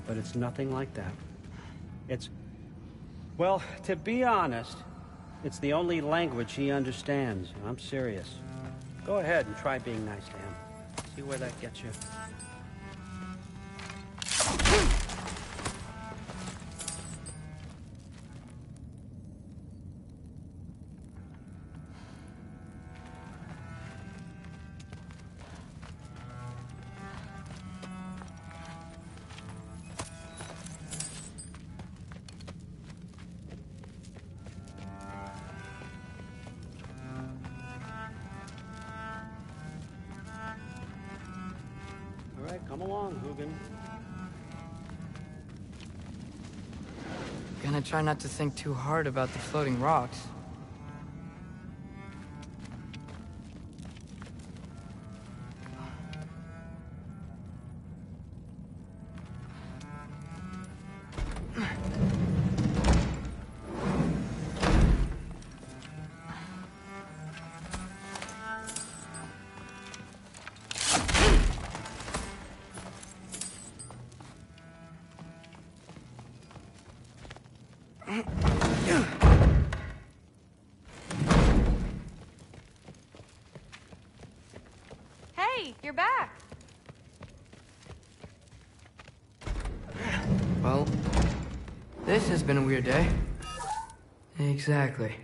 but it's nothing like that. It's... well, to be honest, it's the only language he understands. I'm serious. Go ahead and try being nice to him. See where that gets you. Come along, Hugin. Gonna try not to think too hard about the floating rocks. Hey, you're back. Well, this has been a weird day. Exactly.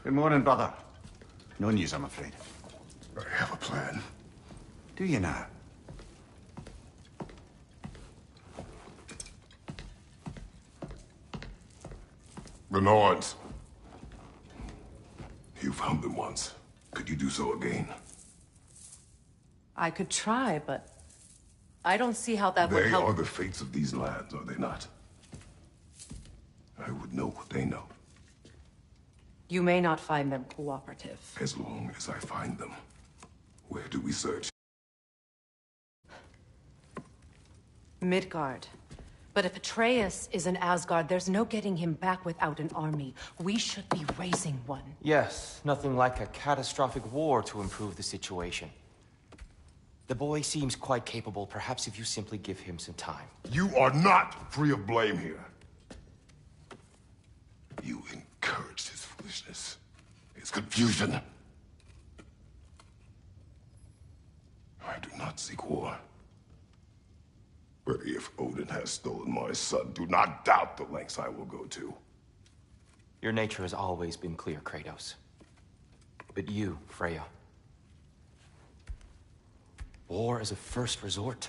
Good morning, brother. No news, I'm afraid. I have a plan. Do you now? The Norns. You found them once. Could you do so again? I could try, but I don't see how that would help. They are the fates of these lands, are they not? I would know what they know. You may not find them cooperative. As long as I find them. Where do we search? Midgard. But if Atreus is in Asgard, there's no getting him back without an army. We should be raising one. Yes, nothing like a catastrophic war to improve the situation. The boy seems quite capable. Perhaps if you simply give him some time. You are not free of blame here. You encouraged his foolishness, his confusion. I do not seek war. But if Odin has stolen my son, do not doubt the lengths I will go to. Your nature has always been clear, Kratos. But you, Freya. War is a first resort.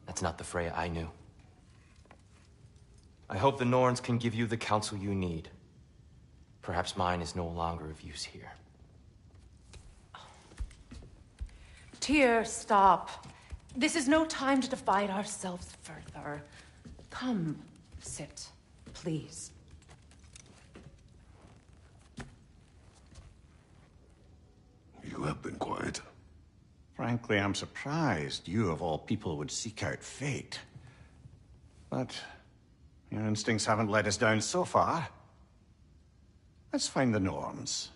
That's not the Freya I knew. I hope the Norns can give you the counsel you need. Perhaps mine is no longer of use here. Tyr, stop. This is no time to divide ourselves further. Come, sit, please. You have been quiet. Frankly, I'm surprised you of all people would seek out fate. But your instincts haven't let us down so far. Let's find the norms.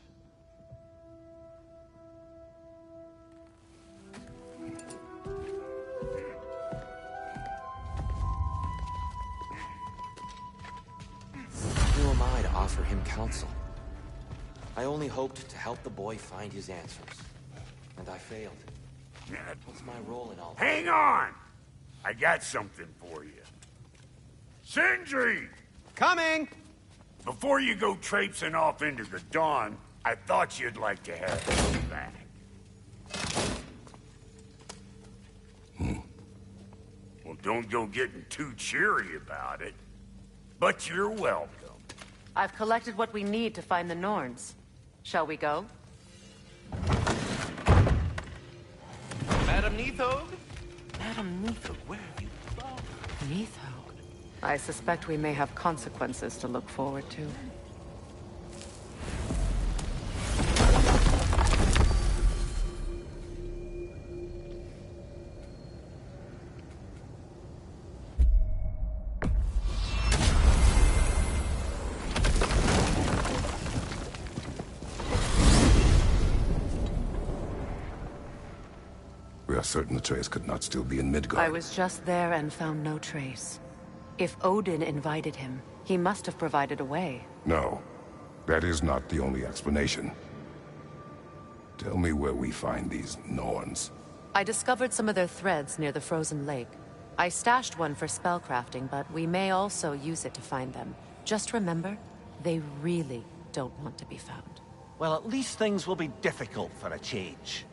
Who am I to offer him counsel? I only hoped to help the boy find his answers. And I failed. What's my role in all this? Hang on! I got something for you. Sindri! Coming! Before you go traipsing off into the dawn, I thought you'd like to have this back. Well, don't go getting too cheery about it. But you're welcome. I've collected what we need to find the Norns. Shall we go? Madam Neathog? Madam Neathog, where have you flown? Neathog. I suspect we may have consequences to look forward to. We are certain the trace could not still be in Midgard. I was just there and found no trace. If Odin invited him, he must have provided a way. No, that is not the only explanation. Tell me where we find these Norns. I discovered some of their threads near the frozen lake. I stashed one for spellcrafting, but we may also use it to find them. Just remember, they really don't want to be found. Well, at least things will be difficult for a change.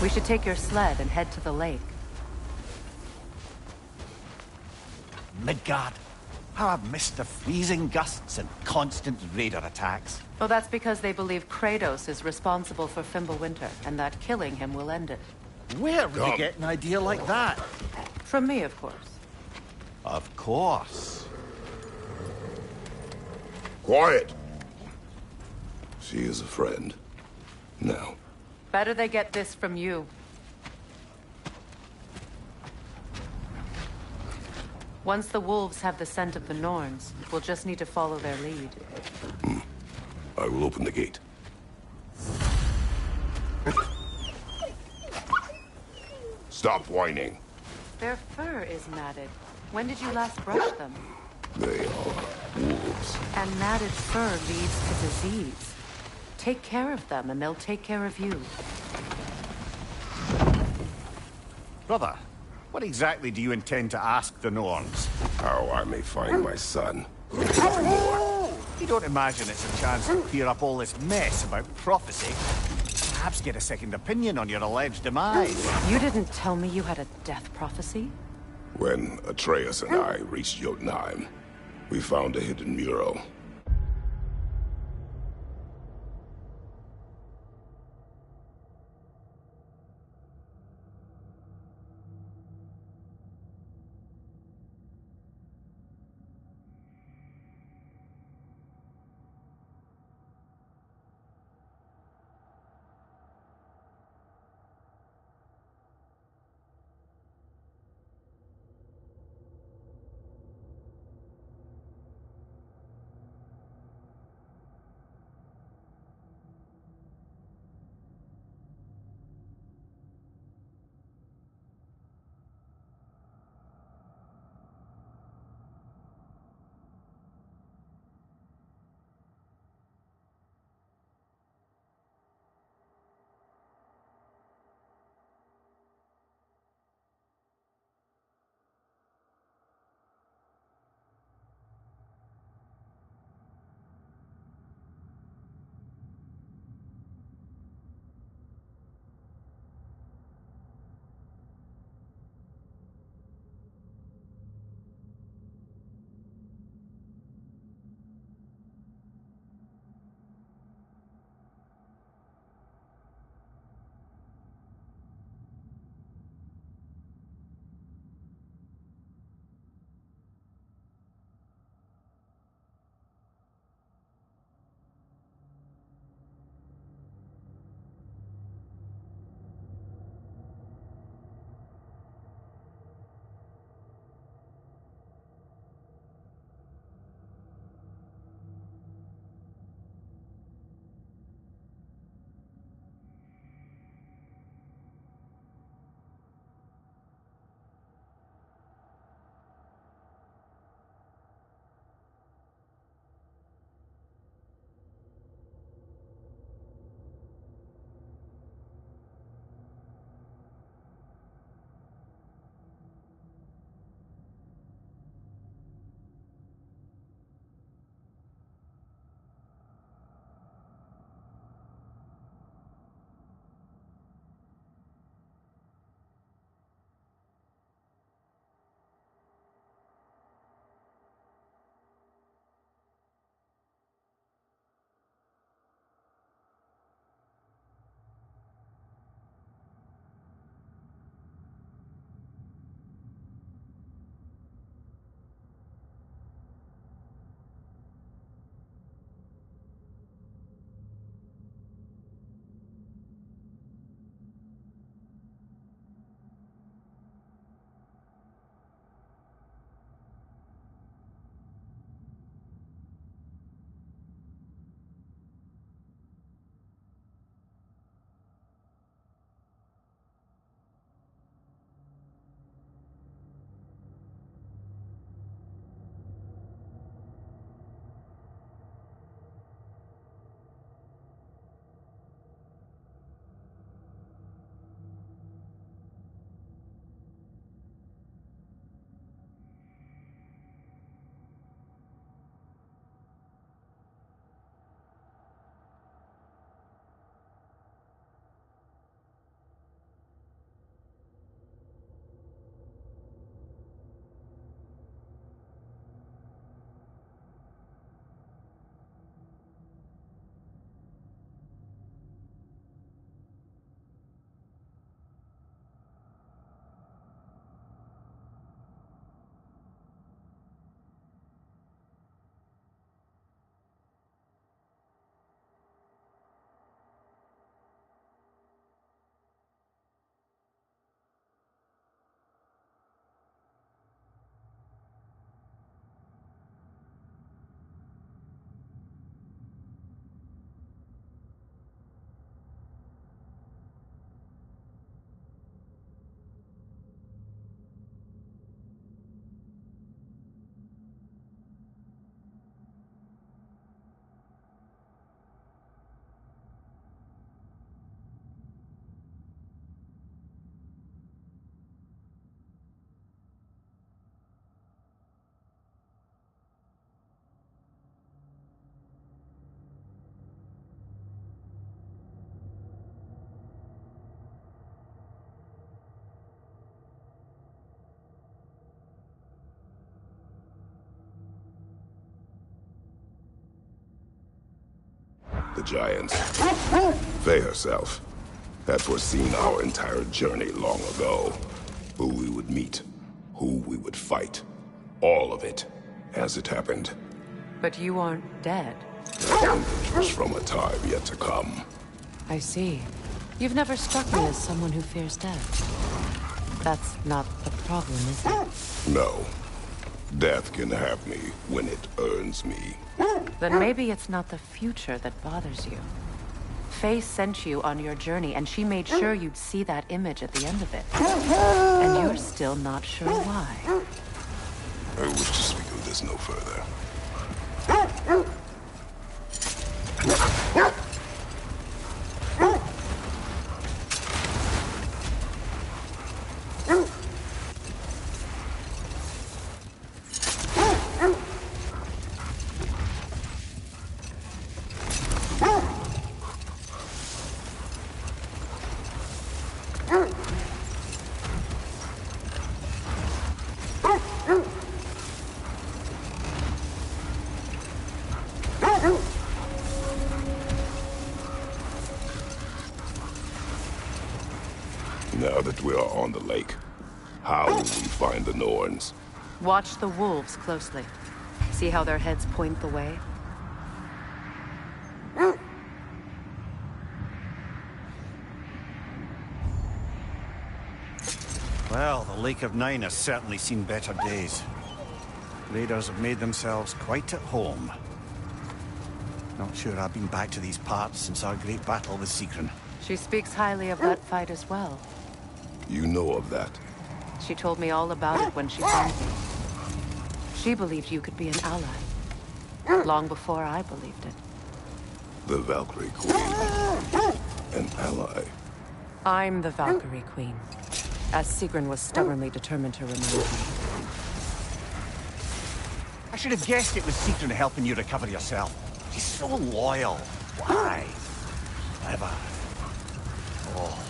We should take your sled and head to the lake. Midgard. How I've missed the freezing gusts and constant raider attacks. Well, that's because they believe Kratos is responsible for Fimbulwinter, and that killing him will end it. Where would they get an idea like that? From me, of course. Of course. Quiet! She is a friend. Now. Better they get this from you. Once the wolves have the scent of the Norns, we'll just need to follow their lead. I will open the gate. Stop whining. Their fur is matted. When did you last brush them? They are wolves. And matted fur leads to disease. Take care of them, and they'll take care of you. Brother, what exactly do you intend to ask the Norns? How I may find my son. You don't imagine it's a chance to clear up all this mess about prophecy? Perhaps get a second opinion on your alleged demise. You didn't tell me you had a death prophecy? When Atreus and I reached Jotunheim, we found a hidden mural. The Giants. Faye herself had foreseen our entire journey long ago. Who we would meet, who we would fight. All of it, as it happened. But you aren't dead. It was from a time yet to come. I see. You've never struck me as someone who fears death. That's not the problem, is it? No. Death can have me when it earns me. Then maybe it's not the future that bothers you. Faye sent you on your journey, and she made sure you'd see that image at the end of it. And you're still not sure why. I wish to speak of this no further. Now that we are on the lake, how will we find the Norns? Watch the wolves closely. See how their heads point the way? Well, the Lake of Nine has certainly seen better days. Raiders have made themselves quite at home. Not sure I've been back to these parts since our great battle with Sigrun. She speaks highly of that fight as well. You know of that? She told me all about it when she found me. She believed you could be an ally. Long before I believed it. The Valkyrie Queen. An ally. I'm the Valkyrie Queen. As Sigrun was stubbornly determined to remind me. I should have guessed it was Sigrun helping you recover yourself. She's so loyal. Why? Never. Oh.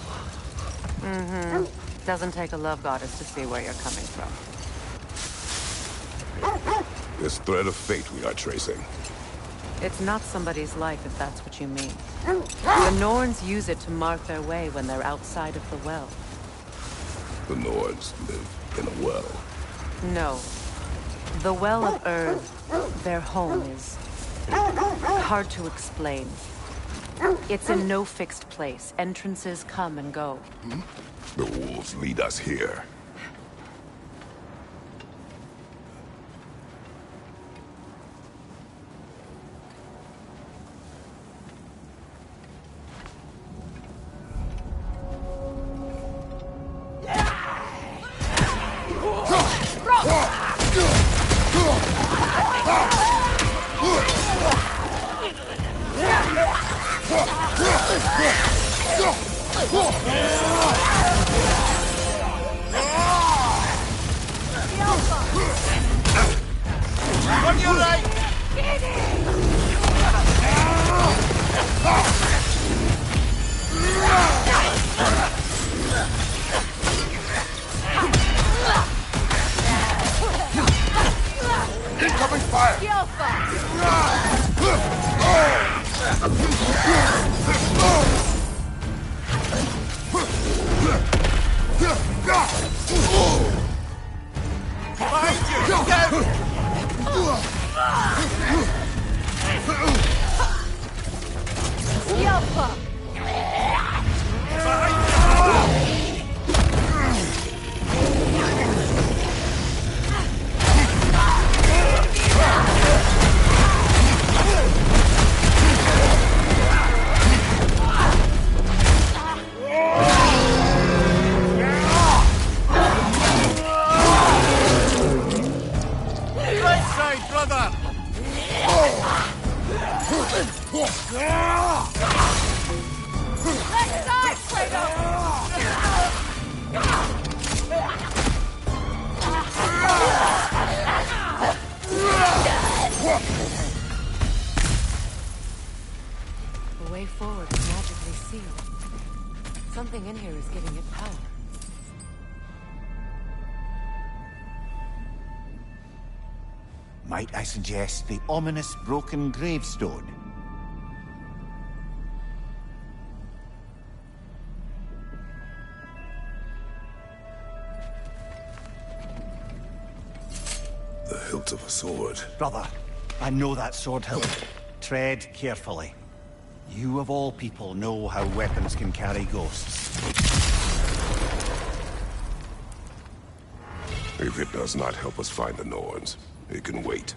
Doesn't take a love goddess to see where you're coming from. This thread of fate we are tracing. It's not somebody's life, if that's what you mean. The Norns use it to mark their way when they're outside of the well. The Norns live in a well. No. The Well of Earth, their home is hard to explain. It's in no fixed place. Entrances come and go. The wolves lead us here. Incoming fire! The way forward is magically sealed. Something in here is giving it power. Might I suggest the ominous broken gravestone? hilt of a sword. Brother, I know that sword hilt. Tread carefully. You of all people know how weapons can carry ghosts. If it does not help us find the Norns, it can wait.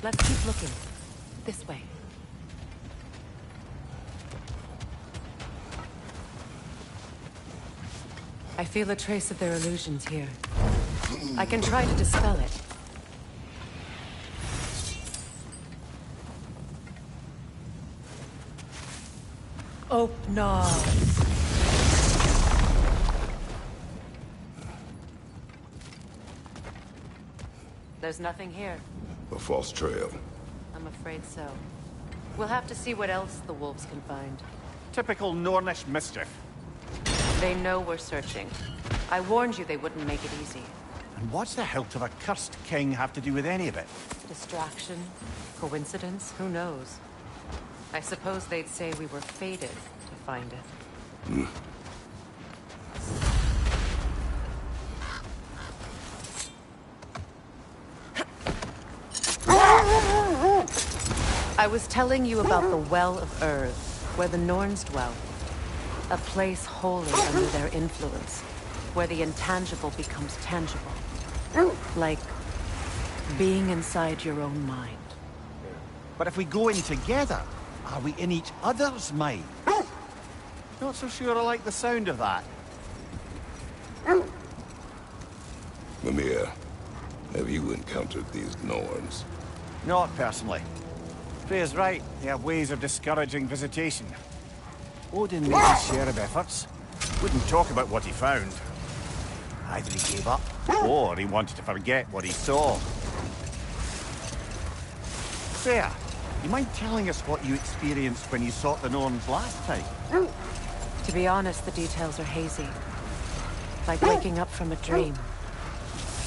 Let's keep looking. This way. I feel a trace of their illusions here. I can try to dispel it. Oh, no. There's nothing here. A false trail. I'm afraid so. We'll have to see what else the wolves can find. Typical Nornish mischief. They know we're searching. I warned you they wouldn't make it easy. And what's the hilt of a cursed king have to do with any of it? Distraction? Coincidence? Who knows? I suppose they'd say we were fated to find it. I was telling you about the Well of Earth, where the Norns dwell. A place wholly under their influence, where the intangible becomes tangible. Like being inside your own mind. But if we go in together, are we in each other's mind? Not so sure I like the sound of that. Mimir, have you encountered these Norns? Not personally. Freya's right. They have ways of discouraging visitation. Odin made his share of efforts. Wouldn't talk about what he found. Either he gave up, or he wanted to forget what he saw. Freya, you mind telling us what you experienced when you sought the Norns last time? To be honest, the details are hazy. Like waking up from a dream.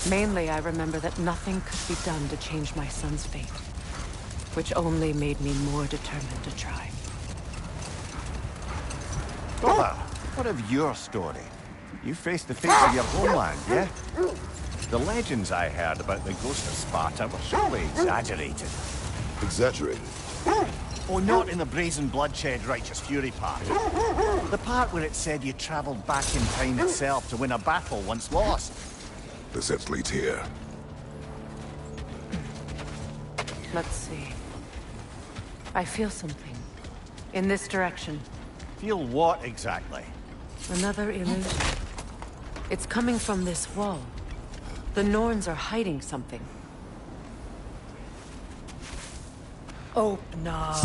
Mainly, I remember that nothing could be done to change my son's fate. Which only made me more determined to try. Brother, what of your story? You faced the fate of your homeland, yeah? The legends I heard about the ghost of Sparta were surely exaggerated. Exaggerated? Oh, not in the brazen bloodshed righteous fury part. The part where it said you traveled back in time itself to win a battle once lost. The sense leads here. Let's see. I feel something. In this direction. Feel what exactly? Another illusion. It's coming from this wall. The Norns are hiding something. Oh, nah.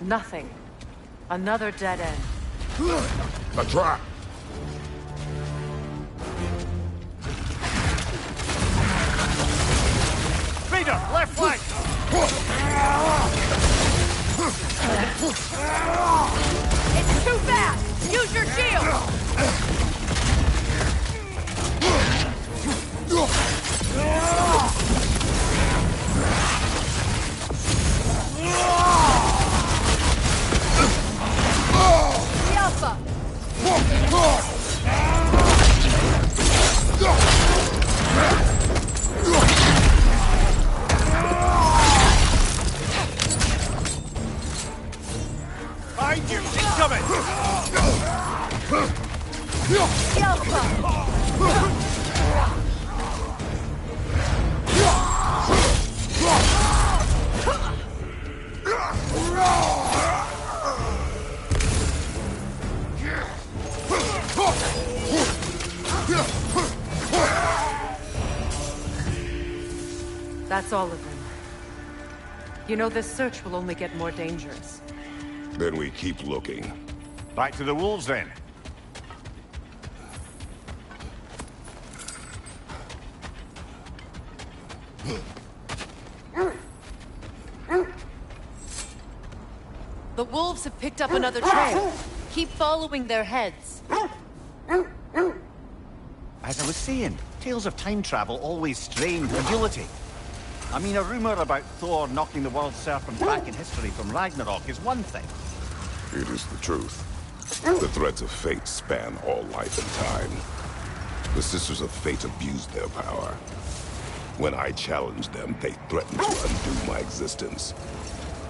Nothing. Another dead end. A trap! Raider, left flank! It's too fast! Use your shield! The Alpha! Behind you! Incoming! The Alpha! That's all of them. You know, this search will only get more dangerous. Then we keep looking. Back to the wolves, then. The wolves have picked up another trail. Keep following their heads. As I was saying, tales of time travel always strain credulity. I mean, a rumor about Thor knocking the world serpent back in history from Ragnarok is one thing. It is the truth. The threads of fate span all life and time. The Sisters of Fate abused their power. When I challenged them, they threatened to undo my existence.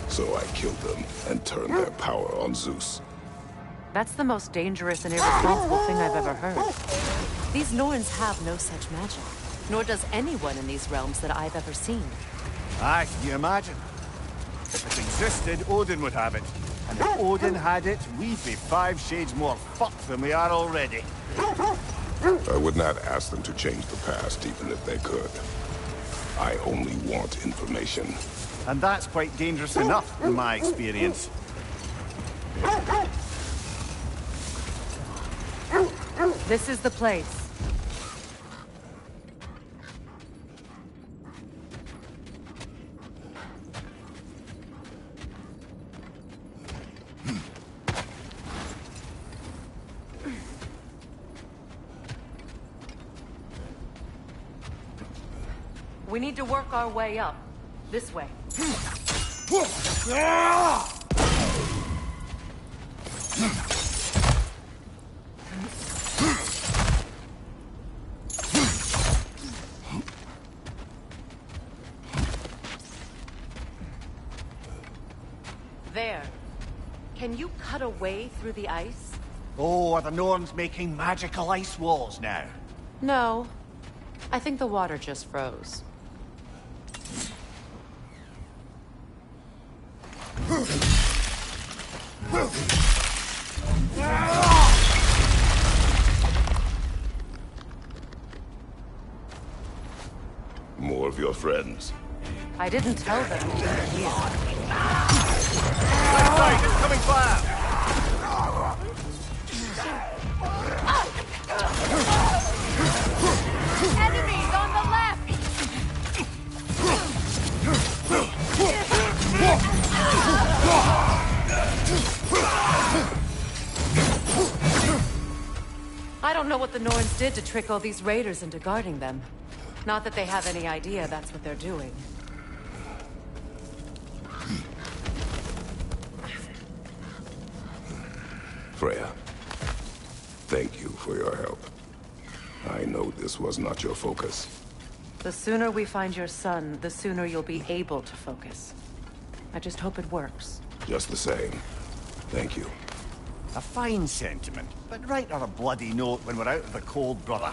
So I killed them and turned their power on Zeus. That's the most dangerous and irresponsible thing I've ever heard. These Norns have no such magic, nor does anyone in these realms that I've ever seen. Aye, can you imagine? If it existed, Odin would have it. And if Odin had it, we'd be 5 shades more fucked than we are already. I would not ask them to change the past, even if they could. I only want information. And that's quite dangerous enough, in my experience. This is the place. We need to work our way up. This way. There. Can you cut a way through the ice? Oh, are the Norns making magical ice walls now? No. I think the water just froze. More of your friends. I didn't tell them you were here. Left side, it's coming fast! Enemies on the left! I don't know what the Norns did to trick all these raiders into guarding them. Not that they have any idea that's what they're doing. Freya, thank you for your help. I know this was not your focus. The sooner we find your son, the sooner you'll be able to focus. I just hope it works. Just the same. Thank you. A fine sentiment, but write her a bloody note when we're out of the cold, brother.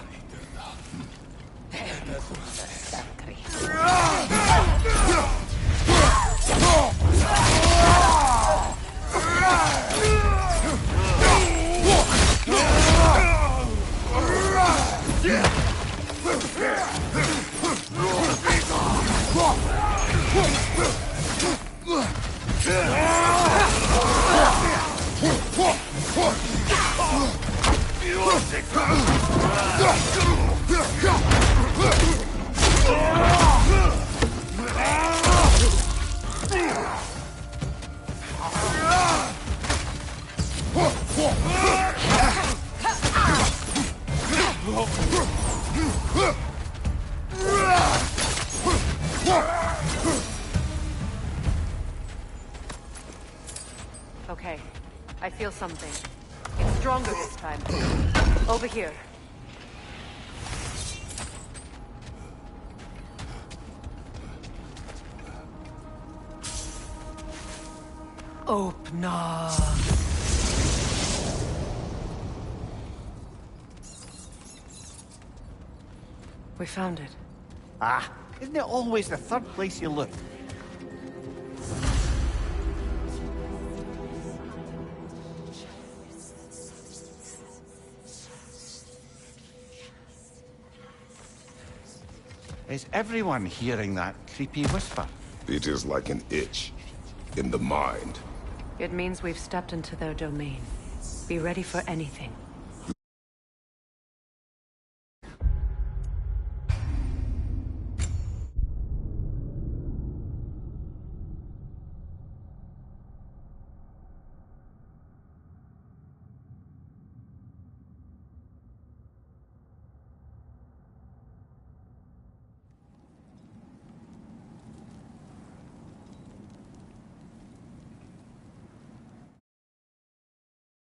Okay, I feel something. It's stronger this time. Over here. Open up. We found it. Ah, isn't it always the third place you look? Is everyone hearing that creepy whisper? It is like an itch in the mind. It means we've stepped into their domain. Be ready for anything.